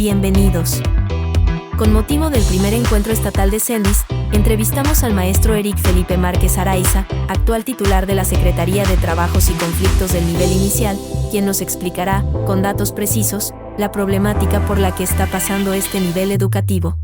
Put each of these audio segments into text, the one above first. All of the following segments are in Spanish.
Bienvenidos. Con motivo del primer encuentro estatal de Cendis, entrevistamos al maestro Eric Felipe Márquez Araiza, actual titular de la Secretaría de Trabajos y Conflictos del nivel inicial, quien nos explicará, con datos precisos, la problemática por la que está pasando este nivel educativo.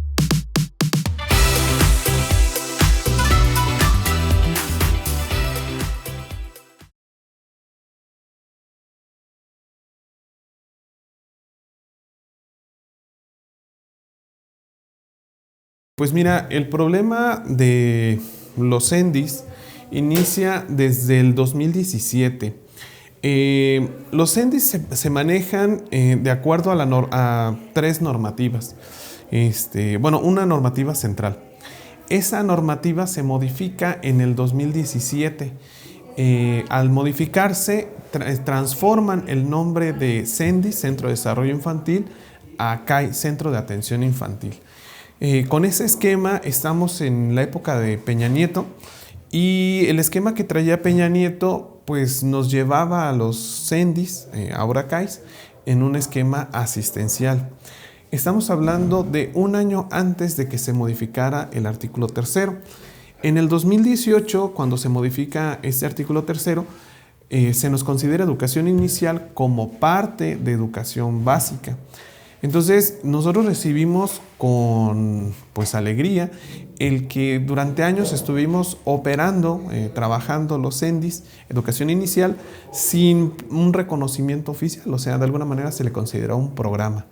Pues mira, el problema de los Cendis inicia desde el 2017. Los Cendis se manejan de acuerdo a tres normativas. Una normativa central. Esa normativa se modifica en el 2017. Al modificarse, transforman el nombre de Cendis, Centro de Desarrollo Infantil, a CAI, Centro de Atención Infantil. Con ese esquema estamos en la época de Peña Nieto y el esquema que traía Peña Nieto pues nos llevaba a los Cendis, ahora CAIs, en un esquema asistencial. Estamos hablando de un año antes de que se modificara el artículo 3. En el 2018, cuando se modifica este artículo 3, se nos considera educación inicial como parte de educación básica. Entonces, nosotros recibimos con alegría el que durante años estuvimos operando, trabajando los Cendis, educación inicial, sin un reconocimiento oficial. O sea, de alguna manera se le consideró un programa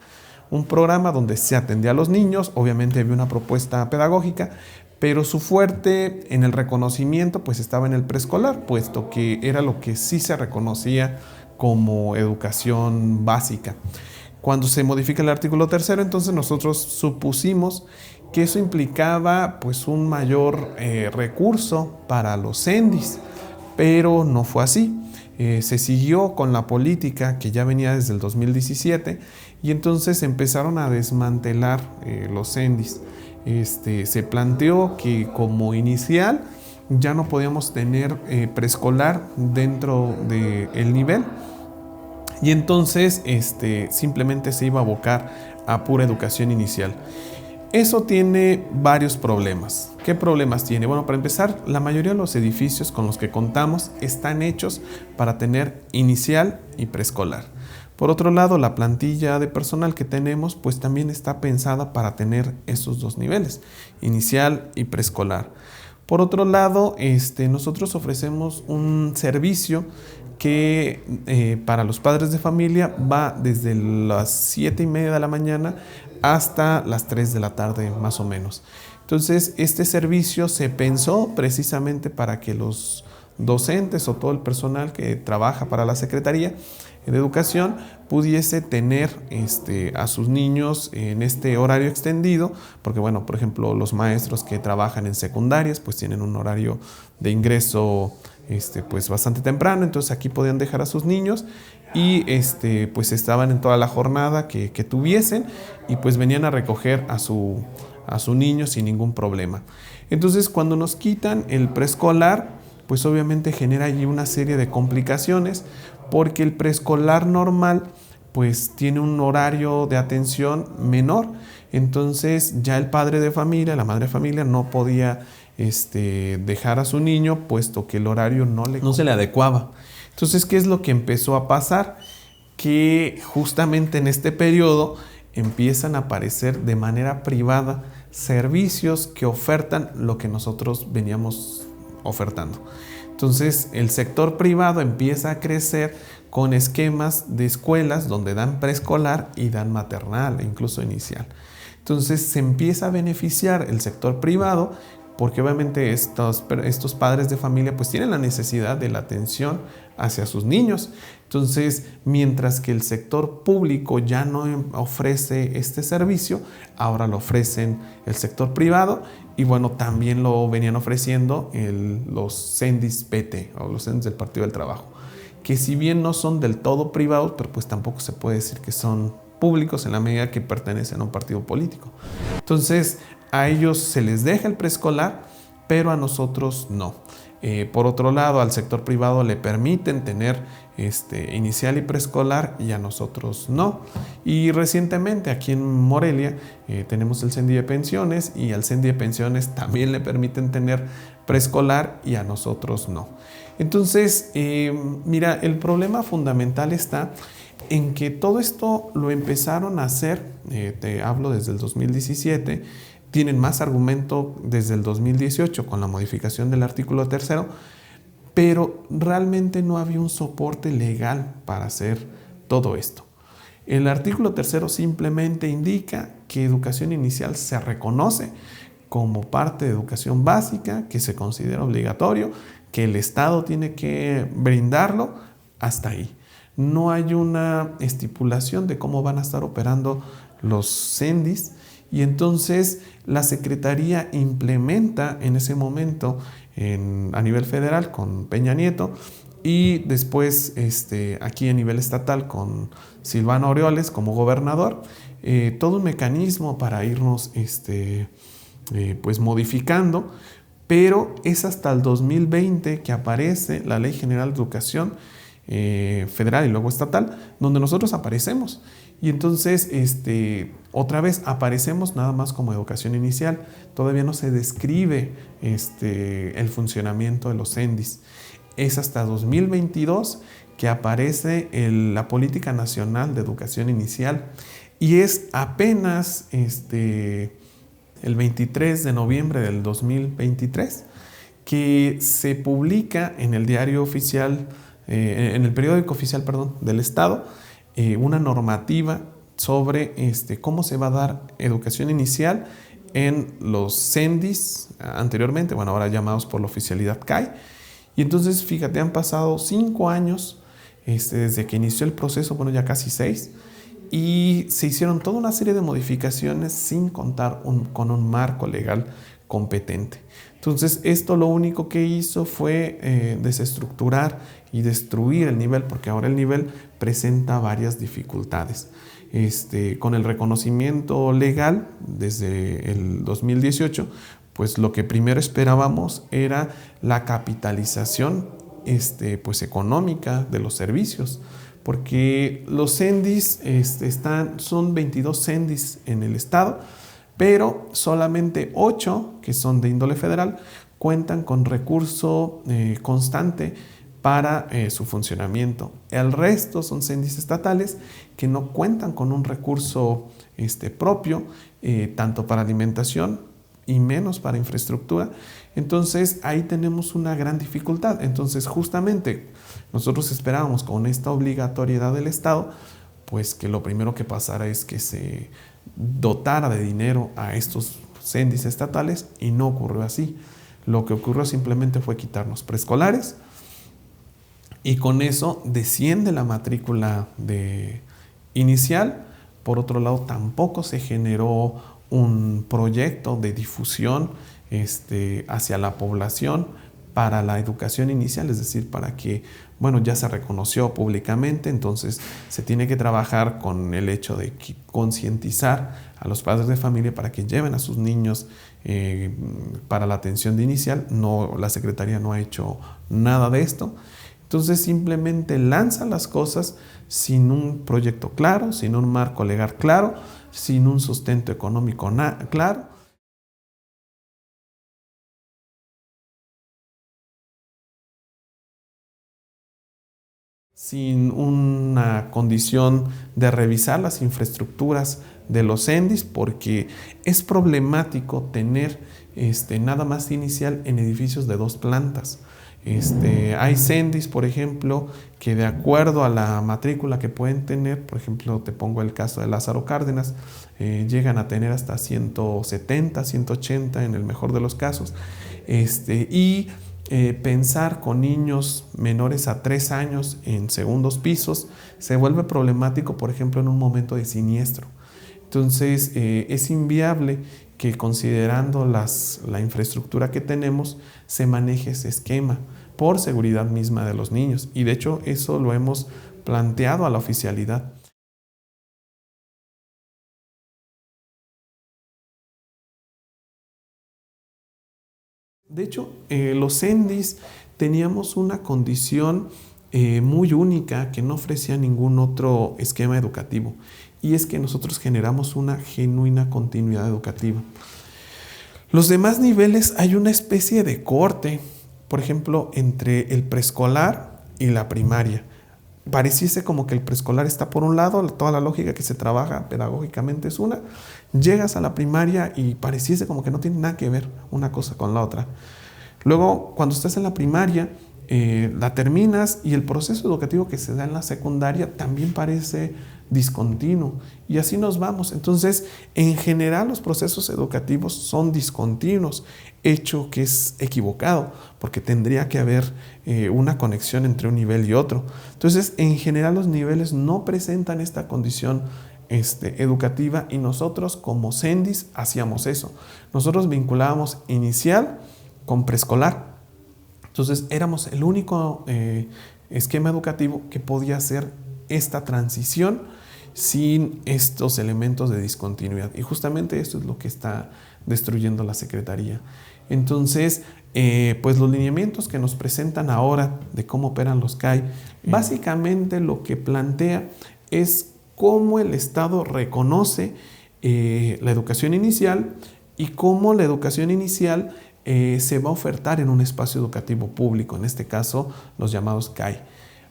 donde se atendía a los niños. Obviamente había una propuesta pedagógica, pero su fuerte en el reconocimiento pues estaba en el preescolar, puesto que era lo que sí se reconocía como educación básica. Cuando se modifica el artículo 3, entonces nosotros supusimos que eso implicaba pues un mayor recurso para los Cendis, pero no fue así. Se siguió con la política que ya venía desde el 2017 y entonces empezaron a desmantelar los Cendis. Se planteó que como inicial ya no podíamos tener preescolar dentro del nivel. Y entonces simplemente se iba a abocar a pura educación inicial. Eso tiene varios problemas. ¿Qué problemas tiene? Bueno, para empezar, la mayoría de los edificios con los que contamos están hechos para tener inicial y preescolar. Por otro lado, la plantilla de personal que tenemos pues también está pensada para tener esos dos niveles, inicial y preescolar. Por otro lado, nosotros ofrecemos un servicio que para los padres de familia va desde las 7:30 de la mañana hasta las 3 de la tarde más o menos. Entonces, este servicio se pensó precisamente para que los docentes o todo el personal que trabaja para la Secretaría de Educación pudiese tener a sus niños en este horario extendido, porque bueno, por ejemplo, los maestros que trabajan en secundarias pues tienen un horario de ingreso pues bastante temprano, entonces aquí podían dejar a sus niños y pues estaban en toda la jornada que tuviesen y pues venían a recoger a su niño sin ningún problema. Entonces, cuando nos quitan el preescolar, pues obviamente genera allí una serie de complicaciones, porque el preescolar normal pues tiene un horario de atención menor. Entonces ya el padre de familia, la madre de familia no podía dejar a su niño, puesto que el horario no se le adecuaba. Entonces, ¿qué es lo que empezó a pasar? Que justamente en este periodo empiezan a aparecer de manera privada servicios que ofertan lo que nosotros veníamos ofertando. Entonces, el sector privado empieza a crecer con esquemas de escuelas donde dan preescolar y dan maternal, incluso inicial. Entonces, se empieza a beneficiar el sector privado porque obviamente estos padres de familia pues tienen la necesidad de la atención hacia sus niños. Entonces, mientras que el sector público ya no ofrece este servicio, ahora lo ofrecen el sector privado y bueno, también lo venían ofreciendo los Cendis PT o los Cendis del Partido del Trabajo, que si bien no son del todo privados, pero pues tampoco se puede decir que son públicos en la medida que pertenecen a un partido político. Entonces, a ellos se les deja el preescolar, pero a nosotros no. Por otro lado, al sector privado le permiten tener inicial y preescolar y a nosotros no. Y recientemente aquí en Morelia tenemos el CENDI de pensiones y al CENDI de pensiones también le permiten tener preescolar y a nosotros no. Entonces, mira, el problema fundamental está en que todo esto lo empezaron a hacer, te hablo desde el 2017, tienen más argumento desde el 2018 con la modificación del artículo 3, pero realmente no había un soporte legal para hacer todo esto. El artículo 3 simplemente indica que educación inicial se reconoce como parte de educación básica, que se considera obligatorio, que el Estado tiene que brindarlo, hasta ahí. No hay una estipulación de cómo van a estar operando los CENDIs y entonces la Secretaría implementa en ese momento a nivel federal con Peña Nieto y después aquí a nivel estatal con Silvano Aureoles como gobernador, todo un mecanismo para irnos pues modificando, pero es hasta el 2020 que aparece la Ley General de Educación federal y luego estatal, donde nosotros aparecemos. Y entonces, otra vez aparecemos nada más como educación inicial. Todavía no se describe el funcionamiento de los CENDIs. Es hasta 2022 que aparece la Política Nacional de Educación Inicial y es apenas el 23 de noviembre del 2023 que se publica en el diario oficial, en el periódico oficial, del Estado, una normativa sobre cómo se va a dar educación inicial en los CENDIs anteriormente, bueno, ahora llamados por la oficialidad CAI. Y entonces, fíjate, han pasado 5 años desde que inició el proceso, bueno, ya casi 6, y se hicieron toda una serie de modificaciones sin contar con un marco legal competente. Entonces, esto lo único que hizo fue desestructurar y destruir el nivel, porque ahora el nivel presenta varias dificultades. Con el reconocimiento legal desde el 2018, pues lo que primero esperábamos era la capitalización pues económica de los servicios, porque los CENDIs son 22 CENDIs en el estado, pero solamente 8, que son de índole federal, cuentan con recurso constante para su funcionamiento. El resto son CENDIs estatales que no cuentan con un recurso propio, tanto para alimentación y menos para infraestructura. Entonces ahí tenemos una gran dificultad. Entonces justamente nosotros esperábamos con esta obligatoriedad del Estado, pues que lo primero que pasara es que se dotara de dinero a estos CENDIs estatales y no ocurrió así. Lo que ocurrió simplemente fue quitarnos preescolares y con eso desciende la matrícula inicial. Por otro lado, tampoco se generó un proyecto de difusión hacia la población para la educación inicial, es decir, para que, bueno, ya se reconoció públicamente, entonces se tiene que trabajar con el hecho de concientizar a los padres de familia para que lleven a sus niños para la atención de inicial. No, la Secretaría no ha hecho nada de esto. Entonces simplemente lanza las cosas sin un proyecto claro, sin un marco legal claro, sin un sustento económico claro. Sin una condición de revisar las infraestructuras de los CENDIs, porque es problemático tener nada más inicial en edificios de 2 plantas. Hay CENDIs, por ejemplo, que de acuerdo a la matrícula que pueden tener, por ejemplo, te pongo el caso de Lázaro Cárdenas, llegan a tener hasta 170, 180 en el mejor de los casos. Pensar con niños menores a 3 años en segundos pisos se vuelve problemático, por ejemplo, en un momento de siniestro. Entonces, es inviable que considerando la infraestructura que tenemos se maneje ese esquema por seguridad misma de los niños. Y de hecho, eso lo hemos planteado a la oficialidad. De hecho, los CENDIs teníamos una condición muy única que no ofrecía ningún otro esquema educativo, y es que nosotros generamos una genuina continuidad educativa. Los demás niveles hay una especie de corte, por ejemplo, entre el preescolar y la primaria. Pareciese como que el preescolar está por un lado, toda la lógica que se trabaja pedagógicamente es una. Llegas a la primaria y pareciese como que no tiene nada que ver una cosa con la otra. Luego, cuando estás en la primaria, la terminas y el proceso educativo que se da en la secundaria también parece discontinuo, y así nos vamos. Entonces, en general, los procesos educativos son discontinuos, hecho que es equivocado, porque tendría que haber una conexión entre un nivel y otro. Entonces, en general, los niveles no presentan esta condición educativa, y nosotros como CENDIs hacíamos eso. Nosotros vinculábamos inicial con preescolar. Entonces, éramos el único esquema educativo que podía hacer esta transición sin estos elementos de discontinuidad. Y justamente esto es lo que está destruyendo la Secretaría. Entonces, pues los lineamientos que nos presentan ahora de cómo operan los CAI, básicamente lo que plantea es cómo el Estado reconoce la educación inicial y cómo la educación inicial se va a ofertar en un espacio educativo público, en este caso los llamados CAI.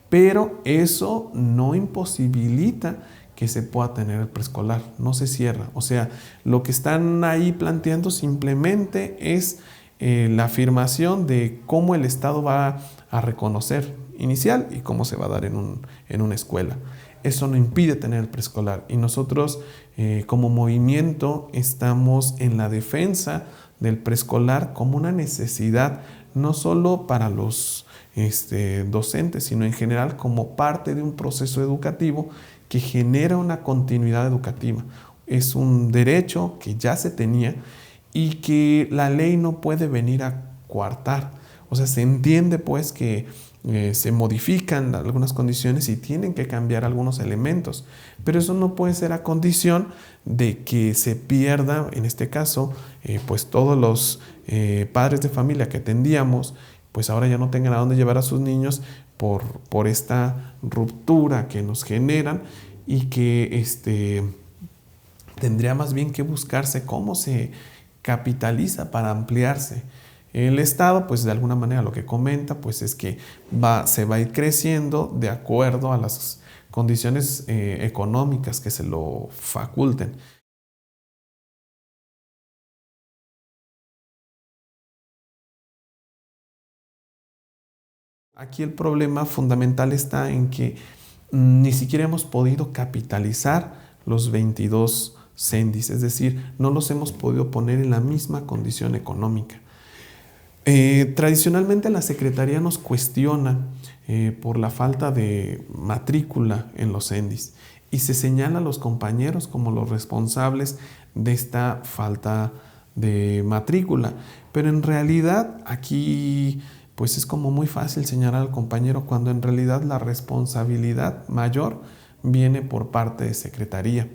Pero eso no imposibilita que se pueda tener el preescolar, no se cierra. O sea, lo que están ahí planteando simplemente es la afirmación de cómo el Estado va a reconocer inicial y cómo se va a dar en una escuela. Eso no impide tener el preescolar, y nosotros como movimiento estamos en la defensa del preescolar como una necesidad, no solo para los docentes, sino en general como parte de un proceso educativo que genera una continuidad educativa. Es un derecho que ya se tenía y que la ley no puede venir a coartar. O sea, se entiende pues que se modifican algunas condiciones y tienen que cambiar algunos elementos, pero eso no puede ser a condición de que se pierda, en este caso, pues todos los padres de familia que atendíamos, pues ahora ya no tengan a dónde llevar a sus niños por esta ruptura que nos generan, y que tendría más bien que buscarse cómo se capitaliza para ampliarse. El Estado, pues de alguna manera lo que comenta, pues es que se va a ir creciendo de acuerdo a las condiciones económicas que se lo faculten. Aquí el problema fundamental está en que ni siquiera hemos podido capitalizar los 22 CENDIs, es decir, no los hemos podido poner en la misma condición económica. Tradicionalmente la Secretaría nos cuestiona por la falta de matrícula en los CENDIs, y se señala a los compañeros como los responsables de esta falta de matrícula, pero en realidad aquí pues es como muy fácil señalar al compañero, cuando en realidad la responsabilidad mayor viene por parte de Secretaría.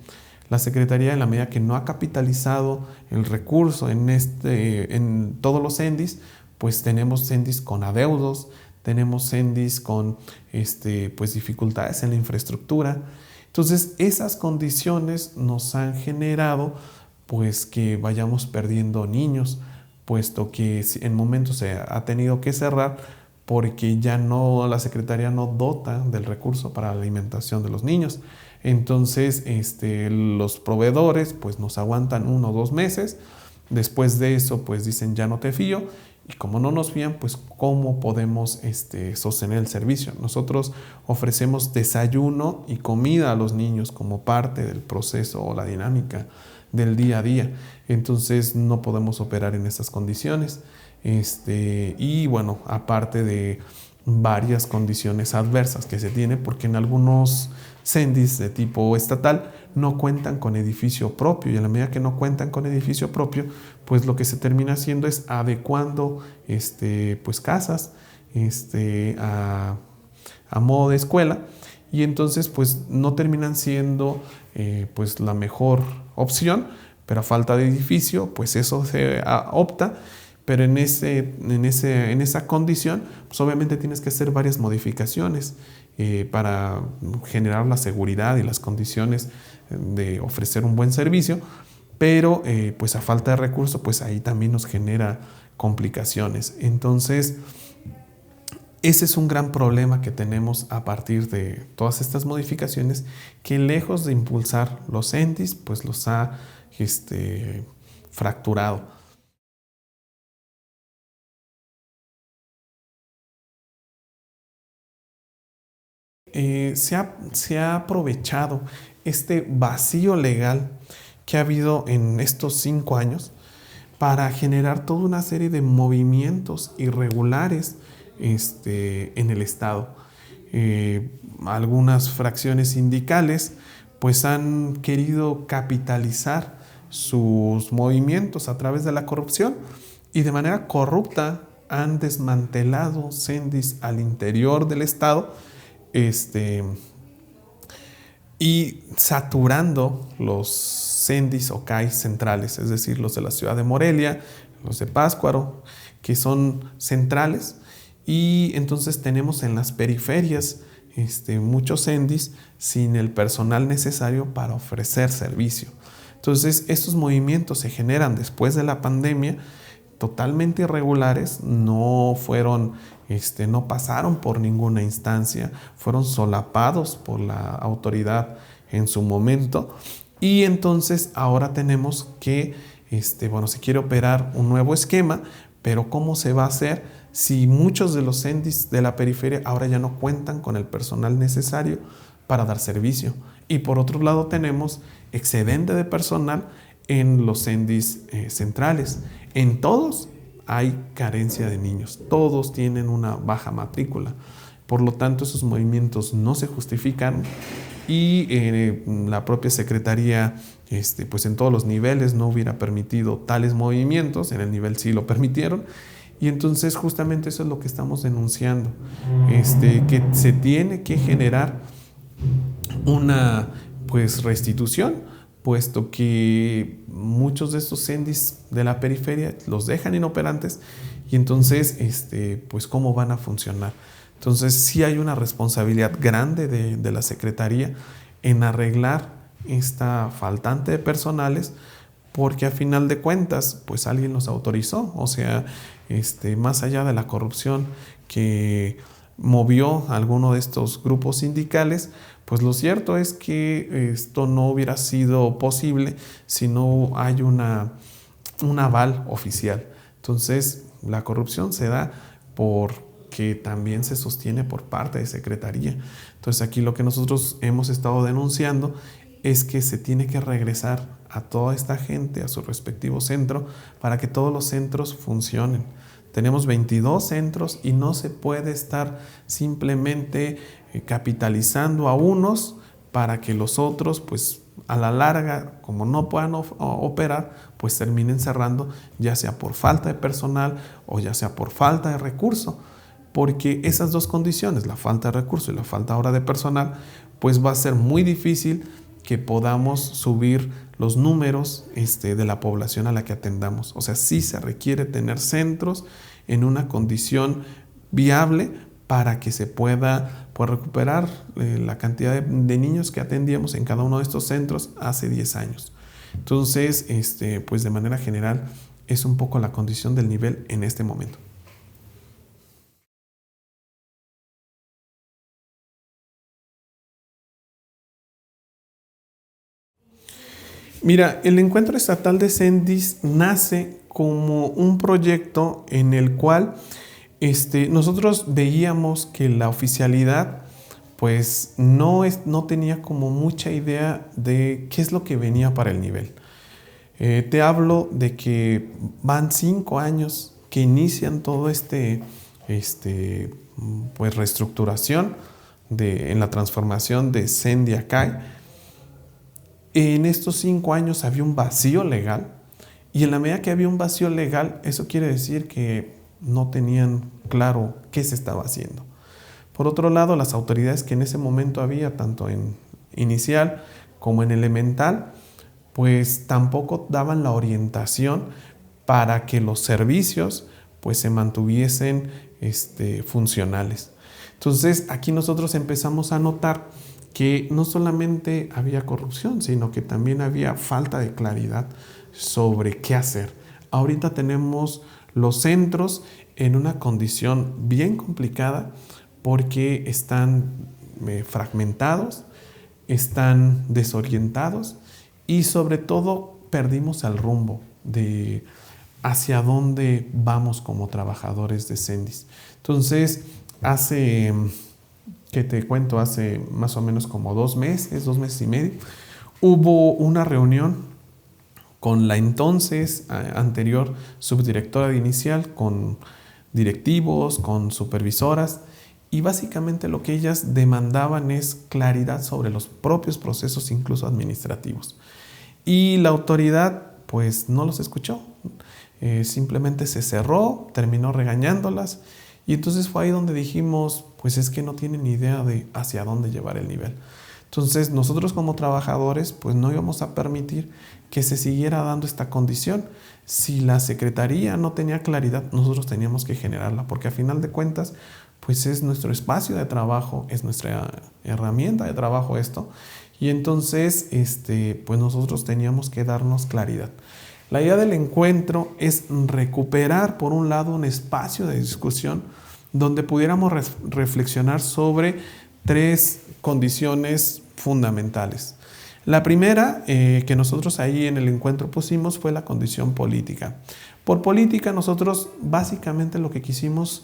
La Secretaría, en la medida que no ha capitalizado el recurso en todos los CENDIs, pues tenemos CENDIs con adeudos, tenemos CENDIs con pues dificultades en la infraestructura. Entonces, esas condiciones nos han generado pues que vayamos perdiendo niños, puesto que en momentos se ha tenido que cerrar porque ya no, la Secretaría no dota del recurso para la alimentación de los niños. Entonces, los proveedores pues nos aguantan 1 o 2 meses. Después de eso, pues dicen ya no te fío, y como no nos fían, pues ¿cómo podemos sostener el servicio? Nosotros ofrecemos desayuno y comida a los niños como parte del proceso o la dinámica del día a día. Entonces no podemos operar en esas condiciones. Y bueno, aparte de varias condiciones adversas que se tiene, porque en algunos CENDIs de tipo estatal no cuentan con edificio propio, y a la medida que no cuentan con edificio propio, pues lo que se termina haciendo es adecuando pues casas a modo de escuela, y entonces pues no terminan siendo pues la mejor opción, pero a falta de edificio pues eso se opta. pero en esa condición, pues obviamente tienes que hacer varias modificaciones para generar la seguridad y las condiciones de ofrecer un buen servicio, pero pues a falta de recursos, pues ahí también nos genera complicaciones. Entonces, ese es un gran problema que tenemos a partir de todas estas modificaciones, que lejos de impulsar los ENDIs, pues los ha fracturado. Se ha aprovechado este vacío legal que ha habido en estos 5 años para generar toda una serie de movimientos irregulares en el Estado. Algunas fracciones sindicales pues han querido capitalizar sus movimientos a través de la corrupción y de manera corrupta han desmantelado CENDIs al interior del Estado y saturando los CENDIs o CAIs centrales, es decir, los de la ciudad de Morelia, los de Pátzcuaro, que son centrales, y entonces tenemos en las periferias muchos CENDIs sin el personal necesario para ofrecer servicio. Entonces, estos movimientos se generan después de la pandemia, totalmente irregulares, no pasaron por ninguna instancia, fueron solapados por la autoridad en su momento, y entonces ahora tenemos que, se quiere operar un nuevo esquema, pero ¿cómo se va a hacer si muchos de los CENDIs de la periferia ahora ya no cuentan con el personal necesario para dar servicio? Y por otro lado tenemos excedente de personal en los CENDIs centrales. En todos hay carencia de niños, todos tienen una baja matrícula. Por lo tanto, esos movimientos no se justifican y la propia Secretaría, pues en todos los niveles no hubiera permitido tales movimientos, en el nivel sí lo permitieron. Y entonces justamente eso es lo que estamos denunciando, que se tiene que generar una restitución, puesto que muchos de estos CENDIs de la periferia los dejan inoperantes y entonces, pues ¿cómo van a funcionar? Entonces sí hay una responsabilidad grande de la Secretaría en arreglar esta faltante de personales, porque a final de cuentas, pues alguien los autorizó, o sea, más allá de la corrupción que movió a alguno de estos grupos sindicales, pues lo cierto es que esto no hubiera sido posible si no hay un aval oficial. Entonces, la corrupción se da porque también se sostiene por parte de Secretaría. Entonces, aquí lo que nosotros hemos estado denunciando es que se tiene que regresar a toda esta gente a su respectivo centro para que todos los centros funcionen. Tenemos 22 centros y no se puede estar simplemente capitalizando a unos para que los otros, pues a la larga, como no puedan operar, pues terminen cerrando, ya sea por falta de personal o ya sea por falta de recurso. Porque esas dos condiciones, la falta de recurso y la falta ahora de personal, pues va a ser muy difícil que podamos subir los números de la población a la que atendamos. O sea, sí se requiere tener centros en una condición viable para que se pueda recuperar la cantidad de niños que atendíamos en cada uno de estos centros hace 10 años. Entonces, pues de manera general, es un poco la condición del nivel en este momento. Mira, el Encuentro Estatal de CENDIs nace como un proyecto en el cual nosotros veíamos que la oficialidad pues no tenía como mucha idea de qué es lo que venía para el nivel. Te hablo de que van 5 años que inician todo pues reestructuración en la transformación de CENDI a CAI. En estos 5 años había un vacío legal y en la medida que había un vacío legal, eso quiere decir que no tenían claro qué se estaba haciendo. Por otro lado, las autoridades que en ese momento había, tanto en inicial como en elemental, pues tampoco daban la orientación para que los servicios pues se mantuviesen funcionales. Entonces aquí nosotros empezamos a notar que no solamente había corrupción, sino que también había falta de claridad sobre qué hacer. Ahorita tenemos los centros en una condición bien complicada porque están fragmentados, están desorientados y sobre todo perdimos el rumbo de hacia dónde vamos como trabajadores de Cendis. Entonces, hace más o menos como 2 meses y medio, hubo una reunión con la entonces anterior subdirectora de Inicial, con directivos, con supervisoras, y básicamente lo que ellas demandaban es claridad sobre los propios procesos, incluso administrativos. Y la autoridad pues no los escuchó, simplemente se cerró, terminó regañándolas, y entonces fue ahí donde dijimos, pues es que no tienen ni idea de hacia dónde llevar el nivel. Entonces nosotros como trabajadores pues no íbamos a permitir que se siguiera dando esta condición. Si la Secretaría no tenía claridad, nosotros teníamos que generarla, porque a final de cuentas pues es nuestro espacio de trabajo, es nuestra herramienta de trabajo esto, y entonces pues nosotros teníamos que darnos claridad. La idea del encuentro es recuperar, por un lado, un espacio de discusión donde pudiéramos reflexionar sobre 3 condiciones fundamentales. La primera que nosotros ahí en el encuentro pusimos fue la condición política. Por política nosotros básicamente lo que quisimos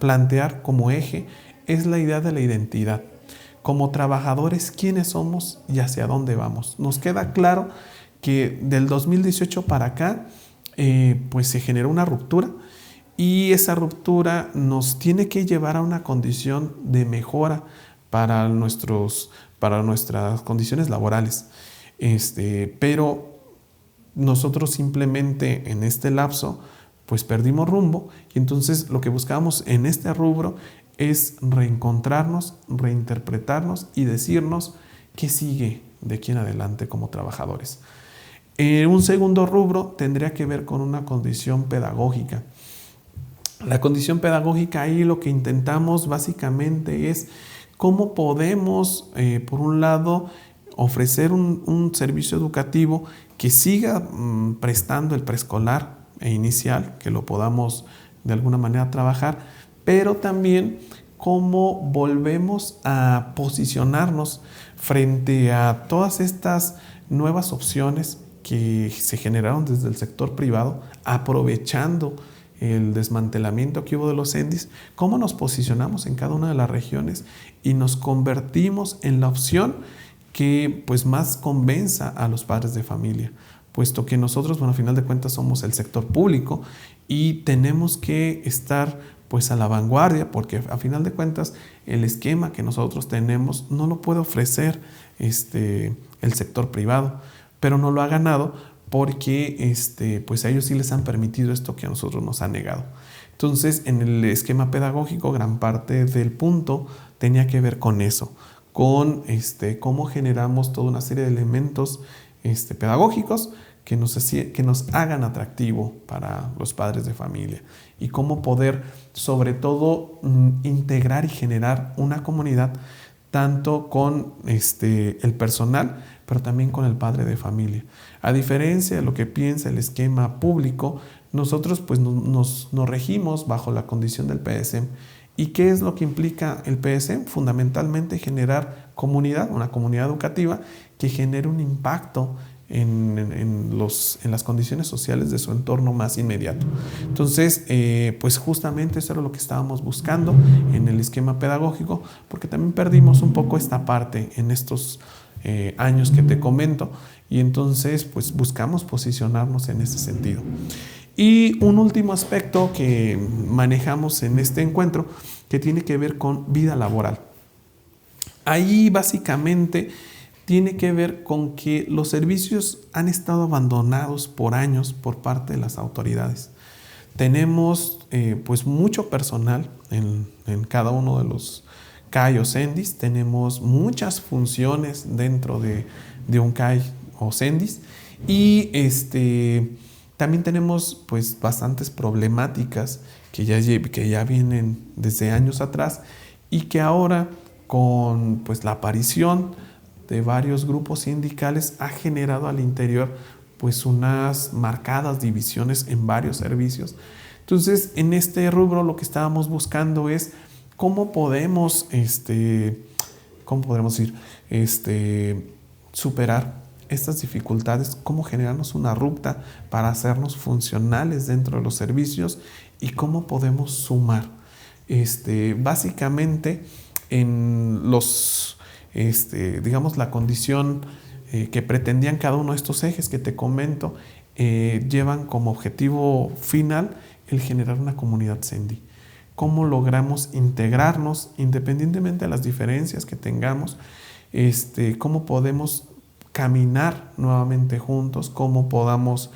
plantear como eje es la idea de la identidad. Como trabajadores, ¿quiénes somos y hacia dónde vamos? Nos queda claro que del 2018 para acá pues se generó una ruptura, y esa ruptura nos tiene que llevar a una condición de mejora para nuestras condiciones laborales. Pero nosotros simplemente en este lapso pues perdimos rumbo, y entonces lo que buscamos en este rubro es reencontrarnos, reinterpretarnos y decirnos qué sigue de aquí en adelante como trabajadores. Un segundo rubro tendría que ver con una condición pedagógica. La condición pedagógica, ahí lo que intentamos básicamente es cómo podemos, por un lado, ofrecer un servicio educativo que siga prestando el preescolar e inicial, que lo podamos de alguna manera trabajar, pero también cómo volvemos a posicionarnos frente a todas estas nuevas opciones que se generaron desde el sector privado, aprovechando el desmantelamiento que hubo de los Cendis, cómo nos posicionamos en cada una de las regiones y nos convertimos en la opción que pues más convenza a los padres de familia, puesto que nosotros, bueno, a final de cuentas somos el sector público y tenemos que estar pues a la vanguardia, porque a final de cuentas el esquema que nosotros tenemos no lo puede ofrecer el sector privado, pero no lo ha ganado porque pues a ellos sí les han permitido esto que a nosotros nos han negado. Entonces, en el esquema pedagógico, gran parte del punto tenía que ver con eso, con cómo generamos toda una serie de elementos pedagógicos que nos hagan atractivo para los padres de familia, y cómo poder, sobre todo, integrar y generar una comunidad tanto con el personal, pero también con el padre de familia. A diferencia de lo que piensa el esquema público, nosotros pues nos regimos bajo la condición del PSM. ¿Y qué es lo que implica el PSM? Fundamentalmente generar comunidad, una comunidad educativa que genere un impacto en las condiciones sociales de su entorno más inmediato. Entonces, pues justamente eso era lo que estábamos buscando en el esquema pedagógico, porque también perdimos un poco esta parte en estos años que te comento, y entonces pues buscamos posicionarnos en ese sentido. Y un último aspecto que manejamos en este encuentro que tiene que ver con vida laboral. Ahí básicamente tiene que ver con que los servicios han estado abandonados por años por parte de las autoridades. Tenemos pues mucho personal en cada uno de los CAI o Cendis, tenemos muchas funciones dentro de un CAI o Cendis, y También tenemos pues bastantes problemáticas que ya vienen desde años atrás y que ahora con pues la aparición de varios grupos sindicales ha generado al interior pues unas marcadas divisiones en varios servicios. Entonces, en este rubro lo que estábamos buscando es cómo podemos superar estas dificultades, cómo generarnos una ruta para hacernos funcionales dentro de los servicios y cómo podemos sumar. Básicamente, en los, digamos, la condición que pretendían cada uno de estos ejes que te comento, llevan como objetivo final el generar una comunidad Sendy. Cómo logramos integrarnos independientemente de las diferencias que tengamos, cómo podemos caminar nuevamente juntos, cómo podamos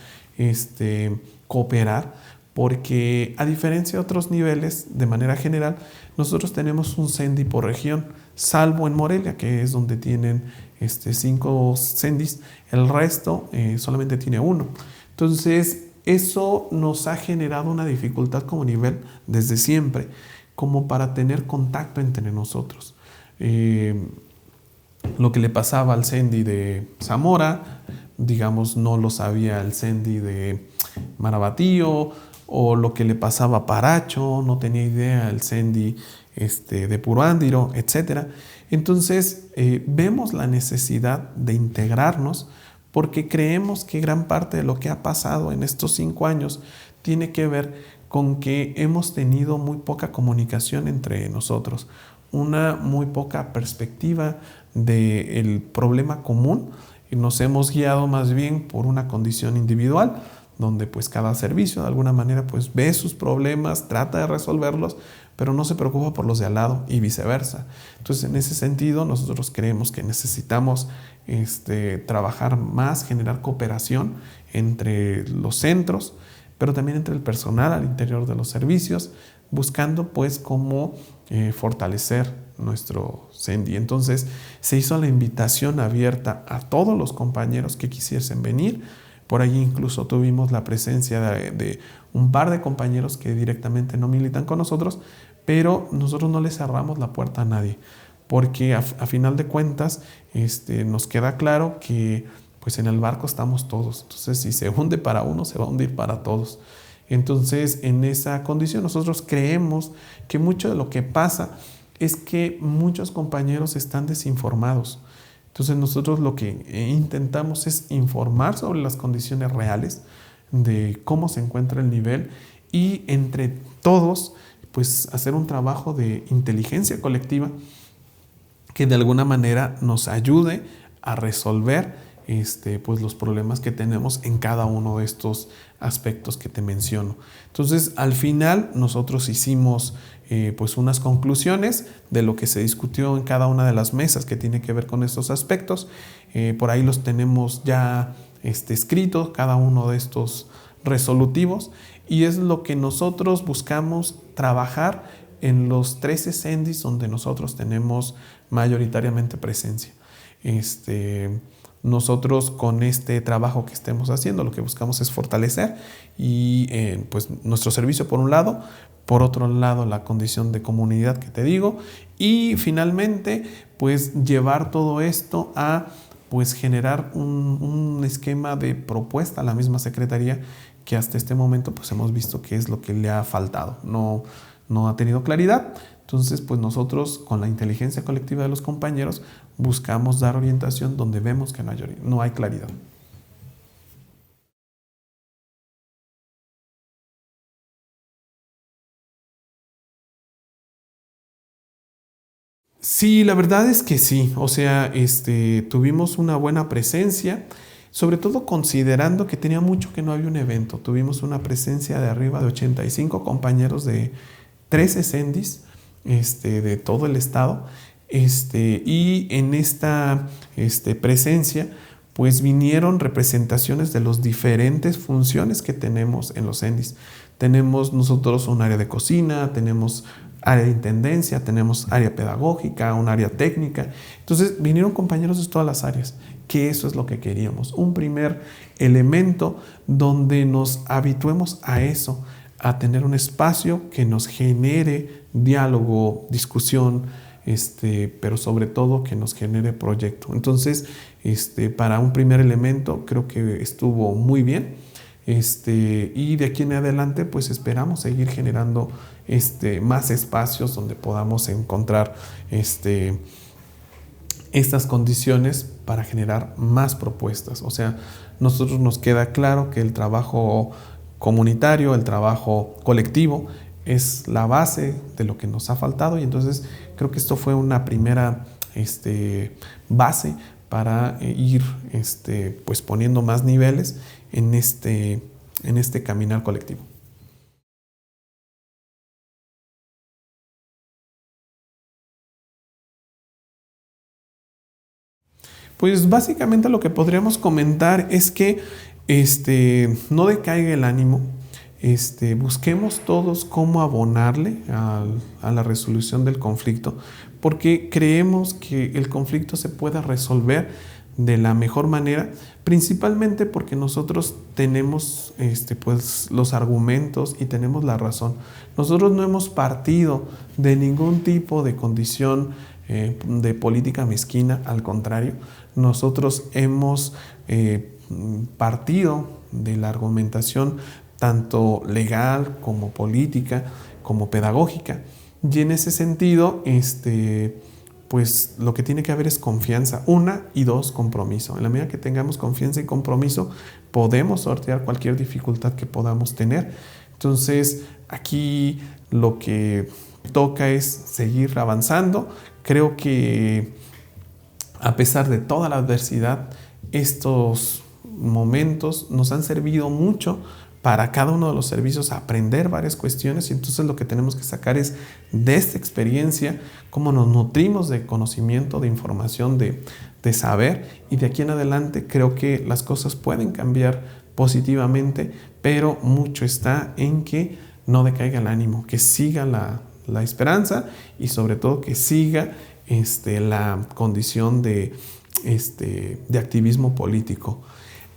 cooperar, porque a diferencia de otros niveles, de manera general, nosotros tenemos un Sendy por región, salvo en Morelia, que es donde tienen 5 Sendys, el resto solamente tiene 1. Entonces, eso nos ha generado una dificultad como nivel desde siempre, como para tener contacto entre nosotros. Lo que le pasaba al Sendy de Zamora, digamos, no lo sabía el Sendy de Marabatío, o lo que le pasaba a Paracho, no tenía idea el Sendy de Puruándiro, etc. Entonces, vemos la necesidad de integrarnos porque creemos que gran parte de lo que ha pasado en estos 5 años tiene que ver con que hemos tenido muy poca comunicación entre nosotros, una muy poca perspectiva del problema común, y nos hemos guiado más bien por una condición individual, donde pues cada servicio de alguna manera pues ve sus problemas, trata de resolverlos, pero no se preocupa por los de al lado y viceversa. Entonces, en ese sentido, nosotros creemos que necesitamos trabajar más, generar cooperación entre los centros, pero también entre el personal al interior de los servicios, buscando pues cómo fortalecer nuestro Sendy. Entonces, se hizo la invitación abierta a todos los compañeros que quisiesen venir. Por allí incluso tuvimos la presencia de un par de compañeros que directamente no militan con nosotros, pero nosotros no le cerramos la puerta a nadie, porque a final de cuentas nos queda claro que pues en el barco estamos todos. Entonces, si se hunde para uno, se va a hundir para todos. Entonces, en esa condición nosotros creemos que mucho de lo que pasa es que muchos compañeros están desinformados. Entonces, nosotros lo que intentamos es informar sobre las condiciones reales de cómo se encuentra el nivel y entre todos pues hacer un trabajo de inteligencia colectiva que de alguna manera nos ayude a resolver pues los problemas que tenemos en cada uno de estos aspectos que te menciono. Entonces, al final nosotros hicimos pues unas conclusiones de lo que se discutió en cada una de las mesas que tiene que ver con estos aspectos. Por ahí los tenemos ya escritos, cada uno de estos resolutivos, y es lo que nosotros buscamos trabajar en los 13 Sendys donde nosotros tenemos mayoritariamente presencia. Nosotros con este trabajo que estemos haciendo lo que buscamos es fortalecer y pues nuestro servicio por un lado, por otro lado la condición de comunidad que te digo, y finalmente pues llevar todo esto a pues generar un esquema de propuesta a la misma Secretaría que hasta este momento pues hemos visto que es lo que le ha faltado, no ha tenido claridad. Entonces, pues nosotros con la inteligencia colectiva de los compañeros buscamos dar orientación donde vemos que no hay claridad. Sí, la verdad es que sí, o sea, tuvimos una buena presencia, sobre todo considerando que tenía mucho que no había un evento. Tuvimos una presencia de arriba de 85 compañeros de 13 Sendys, de todo el estado, y en esta presencia pues vinieron representaciones de las diferentes funciones que tenemos en los Sendys. Tenemos nosotros un área de cocina, tenemos área de intendencia, tenemos área pedagógica, un área técnica. Entonces vinieron compañeros de todas las áreas, que eso es lo que queríamos. Un primer elemento donde nos habituemos a eso, a tener un espacio que nos genere diálogo, discusión, pero sobre todo que nos genere proyecto. Entonces, para un primer elemento creo que estuvo muy bien. Y de aquí en adelante pues esperamos seguir generando más espacios donde podamos encontrar estas condiciones para generar más propuestas. O sea, nosotros nos queda claro que el trabajo comunitario, el trabajo colectivo es la base de lo que nos ha faltado, y entonces creo que esto fue una primera base para ir pues poniendo más niveles en este caminar colectivo. Pues básicamente lo que podríamos comentar es que no decaiga el ánimo, busquemos todos cómo abonarle a la resolución del conflicto, porque creemos que el conflicto se puede resolver de la mejor manera, principalmente porque nosotros tenemos pues, los argumentos y tenemos la razón. Nosotros no hemos partido de ningún tipo de condición de política mezquina, al contrario, nosotros hemos partido de la argumentación tanto legal como política, como pedagógica. Y en ese sentido, pues lo que tiene que haber es confianza, una, y dos, compromiso. En la medida que tengamos confianza y compromiso, podemos sortear cualquier dificultad que podamos tener. Entonces, aquí lo que toca es seguir avanzando. Creo que a pesar de toda la adversidad, estos momentos nos han servido mucho para cada uno de los servicios aprender varias cuestiones, y entonces lo que tenemos que sacar es de esta experiencia cómo nos nutrimos de conocimiento, de información, de saber, y de aquí en adelante creo que las cosas pueden cambiar positivamente, pero mucho está en que no decaiga el ánimo, que siga la esperanza, y sobre todo que siga la condición de activismo político.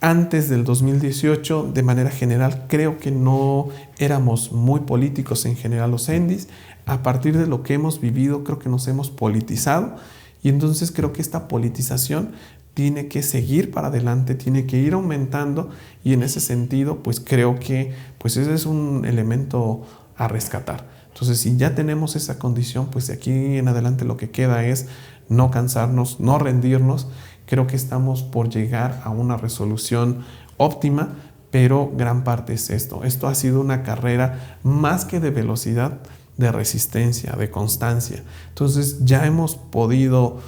Antes del 2018, de manera general, creo que no éramos muy políticos en general los Endis. A partir de lo que hemos vivido, creo que nos hemos politizado, y entonces creo que esta politización tiene que seguir para adelante, tiene que ir aumentando, y en ese sentido, pues creo que pues ese es un elemento a rescatar. Entonces, si ya tenemos esa condición, pues de aquí en adelante lo que queda es no cansarnos, no rendirnos. Creo que estamos por llegar a una resolución óptima, pero gran parte es esto. Esto ha sido una carrera más que de velocidad, de resistencia, de constancia. Entonces ya hemos podido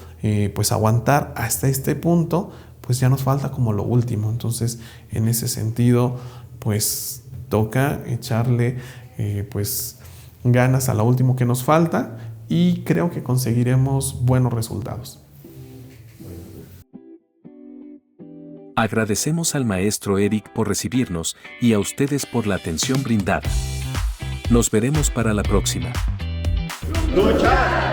pues aguantar hasta este punto, pues ya nos falta como lo último. Entonces en ese sentido pues toca echarle pues ganas a lo último que nos falta, y creo que conseguiremos buenos resultados. Agradecemos al maestro Eric por recibirnos y a ustedes por la atención brindada. Nos veremos para la próxima. ¡Luchar!